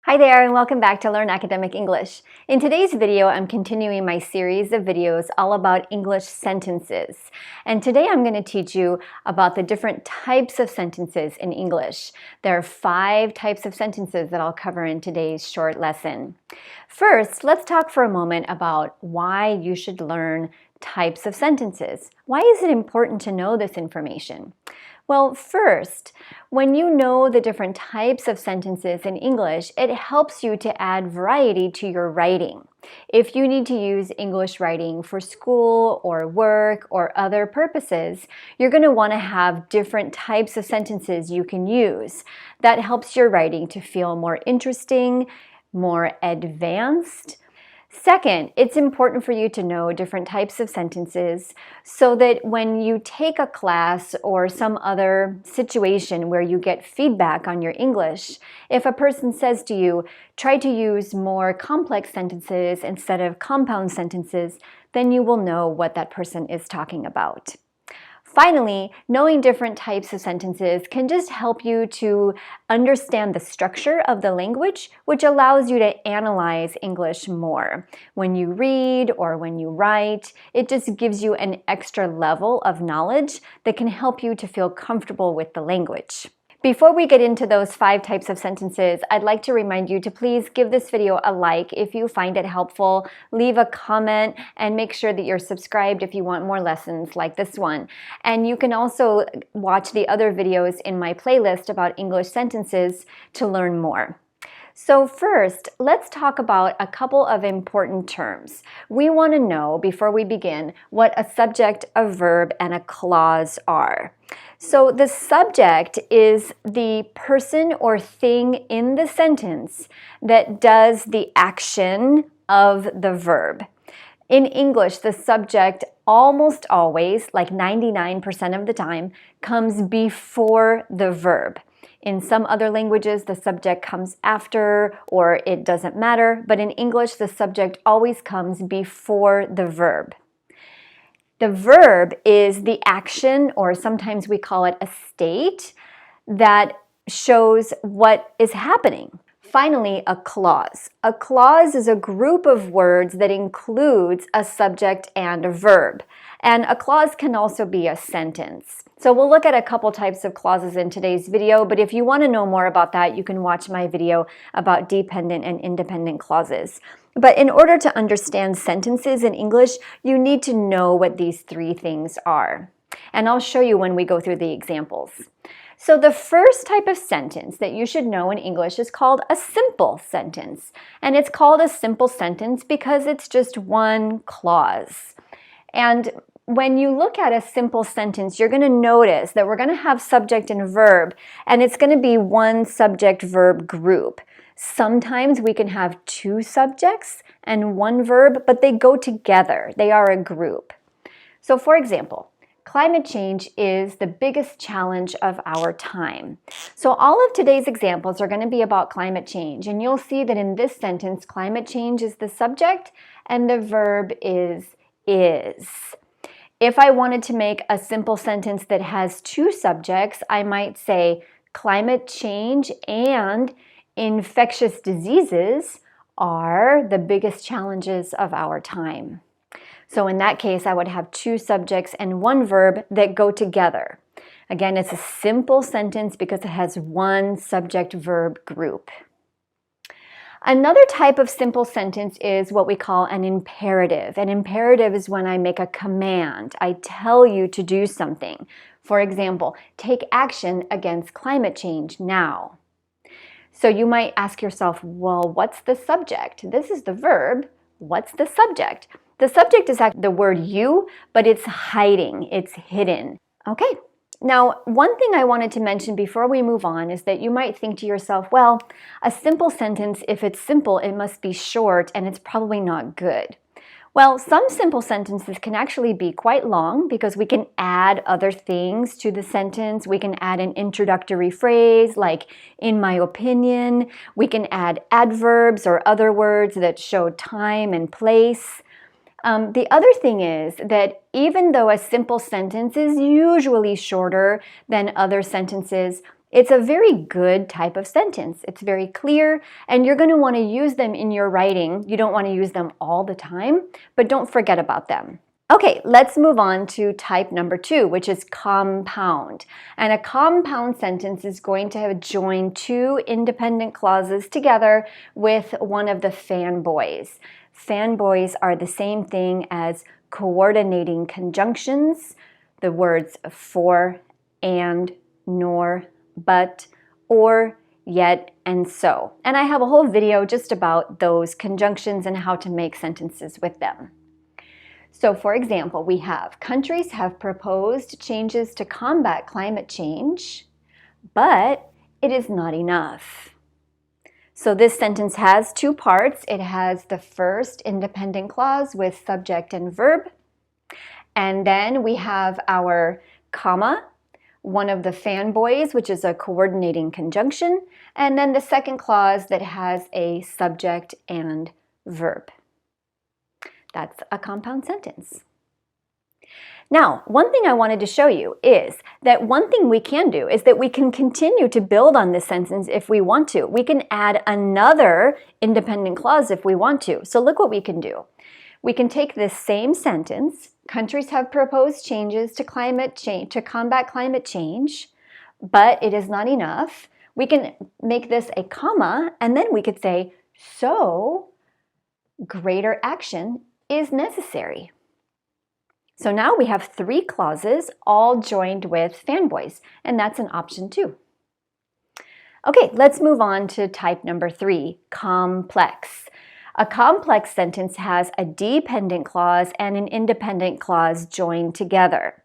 Hi there and welcome back to Learn Academic English. In today's video, I'm continuing my series of videos all about English sentences. And today I'm going to teach you about the different types of sentences in English. There are 5 types of sentences that I'll cover in today's short lesson. First, let's talk for a moment about why you should learn types of sentences. Why is it important to know this information? Well, first, when you know the different types of sentences in English, it helps you to add variety to your writing. If you need to use English writing for school or work or other purposes, you're going to want to have different types of sentences you can use. That helps your writing to feel more interesting, more advanced. Second, it's important for you to know different types of sentences so that when you take a class or some other situation where you get feedback on your English, if a person says to you, try to use more complex sentences instead of compound sentences, then you will know what that person is talking about. Finally, knowing different types of sentences can just help you to understand the structure of the language, which allows you to analyze English more. When you read or when you write, it just gives you an extra level of knowledge that can help you to feel comfortable with the language. Before we get into those 5 types of sentences, I'd like to remind you to please give this video a like if you find it helpful, leave a comment, and make sure that you're subscribed if you want more lessons like this one. And you can also watch the other videos in my playlist about English sentences to learn more. So first, let's talk about a couple of important terms. We want to know, before we begin, what a subject, a verb, and a clause are. So the subject is the person or thing in the sentence that does the action of the verb. In English, the subject almost always, like 99% of the time, comes before the verb. In some other languages, the subject comes after, or it doesn't matter, but in English, the subject always comes before the verb. The verb is the action, or sometimes we call it a state, that shows what is happening. Finally, a clause. A clause is a group of words that includes a subject and a verb. And a clause can also be a sentence. So we'll look at a couple types of clauses in today's video, but if you want to know more about that, you can watch my video about dependent and independent clauses. But in order to understand sentences in English, you need to know what these 3 things are. And I'll show you when we go through the examples. So the first type of sentence that you should know in English is called a simple sentence. And it's called a simple sentence because it's just one clause. And when you look at a simple sentence, you're going to notice that we're going to have subject and verb, and it's going to be one subject-verb group. Sometimes we can have 2 subjects and 1 verb, but they go together. They are a group. So for example, climate change is the biggest challenge of our time. So all of today's examples are going to be about climate change, and you'll see that in this sentence, climate change is the subject and the verb is. If I wanted to make a simple sentence that has 2 subjects, I might say climate change and infectious diseases are the biggest challenges of our time. So in that case, I would have 2 subjects and 1 verb that go together. Again, it's a simple sentence because it has 1 subject-verb group. Another type of simple sentence is what we call an imperative. An imperative is when I make a command. I tell you to do something. For example, take action against climate change now. So you might ask yourself, well, what's the subject? This is the verb. What's the subject? The subject is actually the word you, but it's hiding. It's hidden. Okay. Now, one thing I wanted to mention before we move on is that you might think to yourself, well, a simple sentence, if it's simple, it must be short and it's probably not good. Well, some simple sentences can actually be quite long because we can add other things to the sentence. We can add an introductory phrase like, in my opinion. We can add adverbs or other words that show time and place. The other thing is that even though a simple sentence is usually shorter than other sentences, It's a very good type of sentence. It's very clear, and you're going to want to use them in your writing. You don't want to use them all the time, but don't forget about them. Okay, let's move on to type number 2, which is compound. And a compound sentence is going to have joined two independent clauses together with one of the fanboys. Fanboys are the same thing as coordinating conjunctions, the words for, and, nor, but, or, yet, and so. And I have a whole video just about those conjunctions and how to make sentences with them. So for example, we have countries have proposed changes to combat climate change, but it is not enough. So this sentence has two parts. It has the first independent clause with subject and verb, and then we have our comma, one of the fanboys, which is a coordinating conjunction, and then the second clause that has a subject and verb. That's a compound sentence. Now, one thing I wanted to show you is that one thing we can do is that we can continue to build on this sentence if we want to. We can add another independent clause if we want to. So look what we can do. We can take this same sentence, countries have proposed changes to combat climate change, but it is not enough. We can make this a comma, and then we could say, so greater action is necessary. So now we have three clauses all joined with fanboys, and that's an option too. Okay, let's move on to type number 3, complex. A complex sentence has a dependent clause and an independent clause joined together.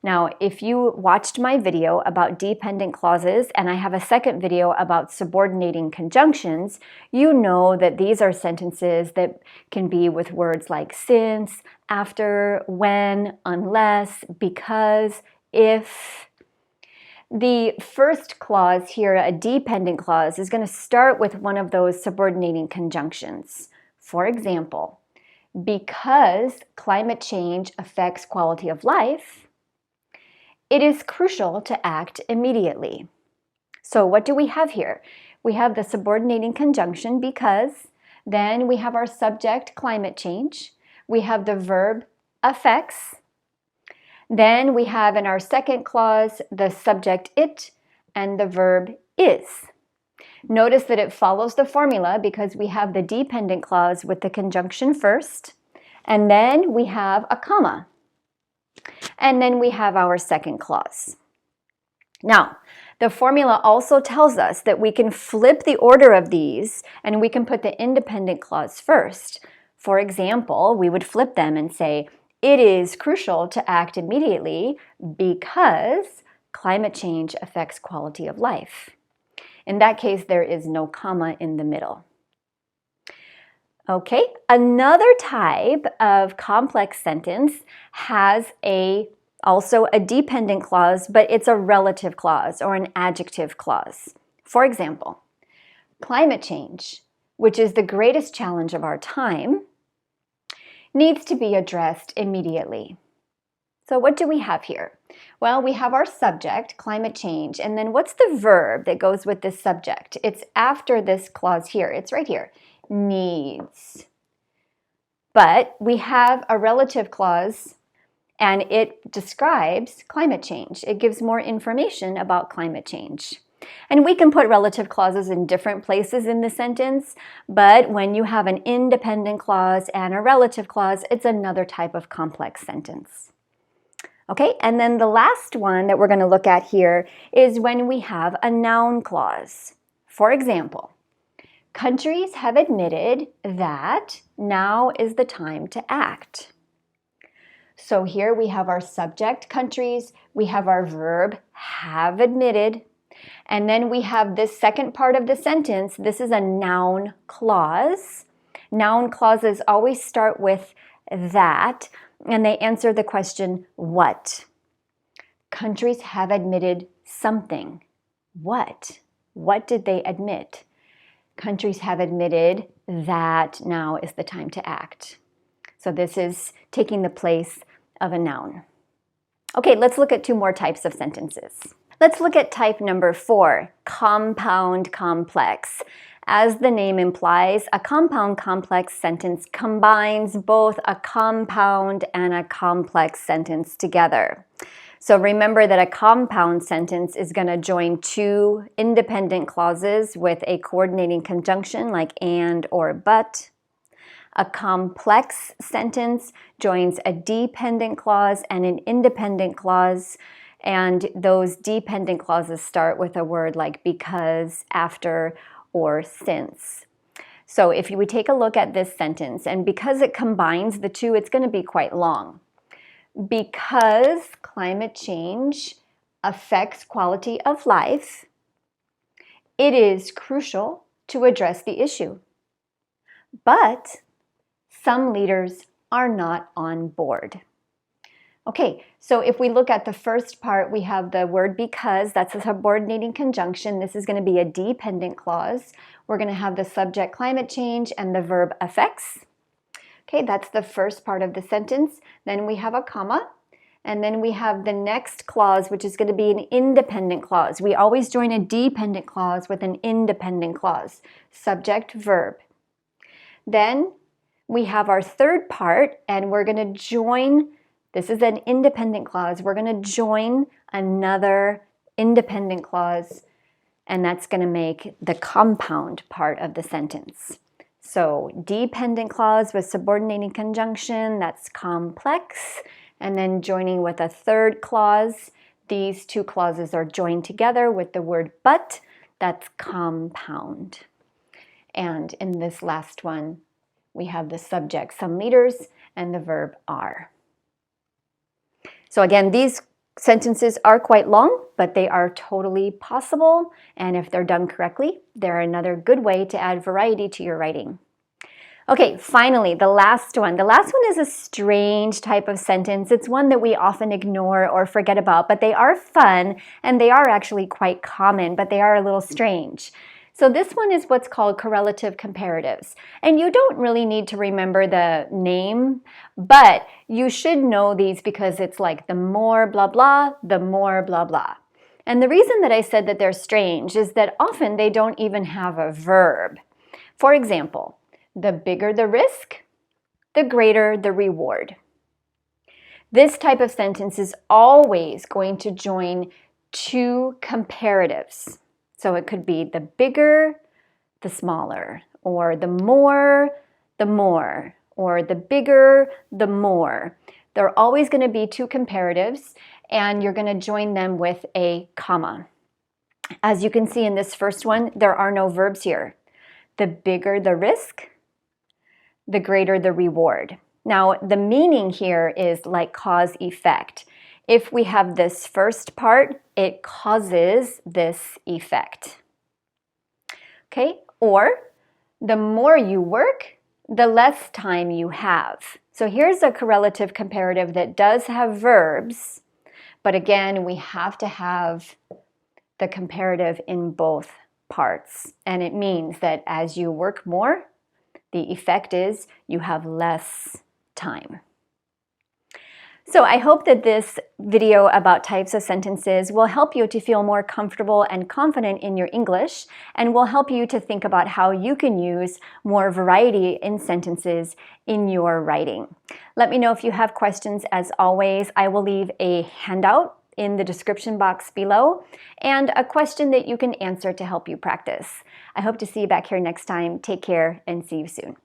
Now, if you watched my video about dependent clauses, and I have a second video about subordinating conjunctions, you know that these are sentences that can be with words like since, after, when, unless, because, if. The first clause here, a dependent clause, is going to start with one of those subordinating conjunctions. For example, because climate change affects quality of life, it is crucial to act immediately. So what do we have here? We have the subordinating conjunction because, then we have our subject, climate change. We have the verb, affects. Then we have in our second clause the subject, it, and the verb, is. Notice that it follows the formula because we have the dependent clause with the conjunction first, and then we have a comma. And then we have our second clause. Now, the formula also tells us that we can flip the order of these and we can put the independent clause first. For example, we would flip them and say, it is crucial to act immediately because climate change affects quality of life. In that case, there is no comma in the middle. Okay, another type of complex sentence has also a dependent clause, but it's a relative clause or an adjective clause. For example, climate change, which is the greatest challenge of our time, needs to be addressed immediately. So what do we have here? Well, we have our subject, climate change, and then what's the verb that goes with this subject? It's after this clause here. It's right here. Needs. But we have a relative clause and it describes climate change. It gives more information about climate change. And we can put relative clauses in different places in the sentence, but when you have an independent clause and a relative clause, it's another type of complex sentence. Okay, and then the last one that we're going to look at here is when we have a noun clause. For example, countries have admitted that now is the time to act. So here we have our subject, countries, we have our verb, have admitted, and then we have this second part of the sentence. This is a noun clause. Noun clauses always start with that, and they answer the question, what? Countries have admitted something. What? What did they admit? Countries have admitted that now is the time to act. So this is taking the place of a noun. Okay, let's look at two more types of sentences. Let's look at type number 4, compound complex. As the name implies, a compound complex sentence combines both a compound and a complex sentence together. So remember that a compound sentence is going to join two independent clauses with a coordinating conjunction like and or but. A complex sentence joins a dependent clause and an independent clause, and those dependent clauses start with a word like because, after, or since. So if we take a look at this sentence, and because it combines the two, it's going to be quite long. Because climate change affects quality of life, it is crucial to address the issue. But some leaders are not on board. Okay, so if we look at the first part, we have the word because, that's a subordinating conjunction. This is going to be a dependent clause. We're going to have the subject climate change and the verb affects. Okay, that's the first part of the sentence. Then we have a comma, and then we have the next clause, which is going to be an independent clause. We always join a dependent clause with an independent clause, subject, verb. Then we have our third part, and we're going to join, this is an independent clause, we're going to join another independent clause, and that's going to make the compound part of the sentence. So dependent clause with subordinating conjunction, that's complex, and then joining with a third clause. These two clauses are joined together with the word but, that's compound. And in this last one, we have the subject, some leaders, and the verb are. So again, these sentences are quite long, but they are totally possible, and if they're done correctly, they're another good way to add variety to your writing. Okay, finally, the last one. The last one is a strange type of sentence. It's one that we often ignore or forget about, but they are fun, and they are actually quite common, but they are a little strange. So this one is what's called correlative comparatives. And you don't really need to remember the name, but you should know these because it's like the more blah blah, the more blah blah. And the reason that I said that they're strange is that often they don't even have a verb. For example, the bigger the risk, the greater the reward. This type of sentence is always going to join two comparatives. So it could be the bigger, the smaller, or the more, or the bigger, the more. There are always going to be two comparatives, and you're going to join them with a comma. As you can see in this first one, there are no verbs here. The bigger the risk, the greater the reward. Now, the meaning here is like cause-effect. If we have this first part, it causes this effect. Okay, or the more you work, the less time you have. So here's a correlative comparative that does have verbs, but again, we have to have the comparative in both parts. And it means that as you work more, the effect is you have less time. So I hope that this video about types of sentences will help you to feel more comfortable and confident in your English, and will help you to think about how you can use more variety in sentences in your writing. Let me know if you have questions. As always, I will leave a handout in the description box below and a question that you can answer to help you practice. I hope to see you back here next time. Take care and see you soon.